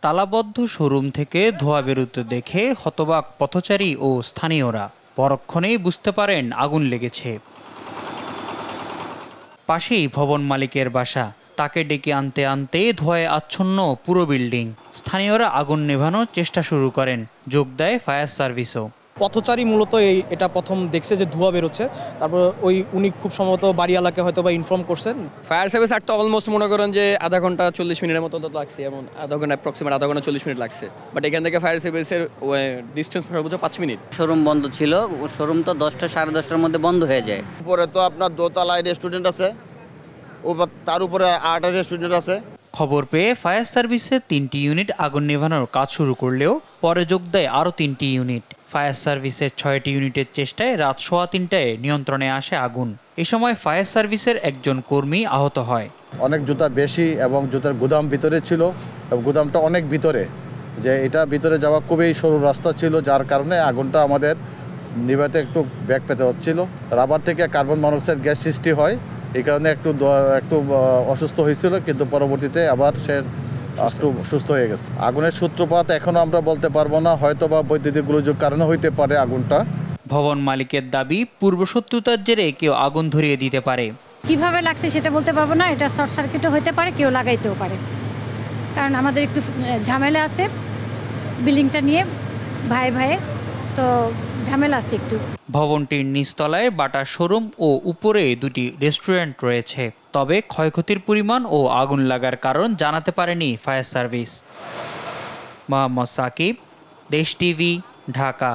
তালাবদ্ধ showroom থেকে ধোঁয়া বেরোতে দেখে হতবাক পথচারী ও স্থানীয়রা। পরক্ষণেই বুঝতে পারেন আগুন লেগেছে। পাশেই ভবন মালিকের বাসা। তাকে ডেকে আনতে আনতে ধোঁয়ায় আচ্ছন্ন পুরো বিল্ডিং। স্থানীয়রা আগুন নেভানোর চেষ্টা শুরু করেন, যোগ দেয় ফায়ার সার্ভিসও। পথচারী মূলত এটা প্রথম দেখছে যে ধোঁয়া বেরোচ্ছে, তারপর উনি খুব সম্ভবত বাড়িওয়ালাকে হয়তো বা ইনফর্ম করছেন। ফায়ার সার্ভিস আসতে অলমোস্ট মনে করেন যে আধা ঘন্টা 40 মিনিটের মতো লাগছে, এমন আধা ঘন্টা অ্যাপ্রক্সিমেট আধা ঘন্টা 40 মিনিট লাগছে। বাট এখান থেকে ফায়ার সার্ভিসের ডিস্টেন্স সর্বোচ্চ 5 মিনিট। শোরুম বন্ধ ছিল, শোরুম তো 10টা সাড়ে 10টার মধ্যে বন্ধ হয়ে যায়। উপরে তো আপনার দোতলায় রেস্টুরেন্ট আছে, তার উপরে 8টা রেস্টুরেন্ট আছে। খবর পেয়ে ফায়ার সার্ভিসের 3টি ইউনিট আগুন নেভানোর কাজ শুরু করলেও পরে যোগ দেয় আরও 3টি ইউনিট। ফায়ার সার্ভিসের 6টি ইউনিটের চেষ্টায় রাত 3:15টায় নিয়ন্ত্রণে আসে আগুন। এ সময় ফায়ার সার্ভিসের একজন কর্মী আহত হয়। অনেক জুতা বেশি এবং জুতার গুদাম ভিতরে ছিল, এবং গুদামটা অনেক ভিতরে, যে এটা ভিতরে যাওয়া খুবই সরু রাস্তা ছিল, যার কারণে আগুনটা আমাদের নিভাতে একটু ব্যাক পেতে হচ্ছিল। রাবার থেকে কার্বন মনোক্সাইড গ্যাস সৃষ্টি হয়, এই কারণে একটু অসুস্থ হয়েছিল, কিন্তু পরবর্তীতে আবার সে একটু সুস্থ হয়ে গেছে। আগুনের সূত্রপাত এখনও আমরা বলতে পারবো না, হয়তো বা বৈদ্যুতিক গোলযোগ কারণে হইতে পারে আগুনটা। ভবন মালিকের দাবি, পূর্বশত্রুতার জেরে কেউ আগুন ধরিয়ে দিতে পারে। কিভাবে লাগছে সেটা বলতে পারবো না, এটা শর্ট সার্কিটও হতে পারে, কেউ লাগাইতেও পারে, কারণ আমাদের একটু ঝামেলা আছে বিল্ডিংটা নিয়ে, ভাই তো ঝামেলা আছে একটু। ভবনটির নিচতলায় বাটা শোরুম ও উপরে 2টি রেস্টুরেন্ট রয়েছে। তবে ক্ষয়ক্ষতির পরিমাণ ও আগুন লাগার কারণ জানাতে পারেনি ফায়ার সার্ভিস। মোহাম্মদ সাকিব, দেশ টিভি, ঢাকা।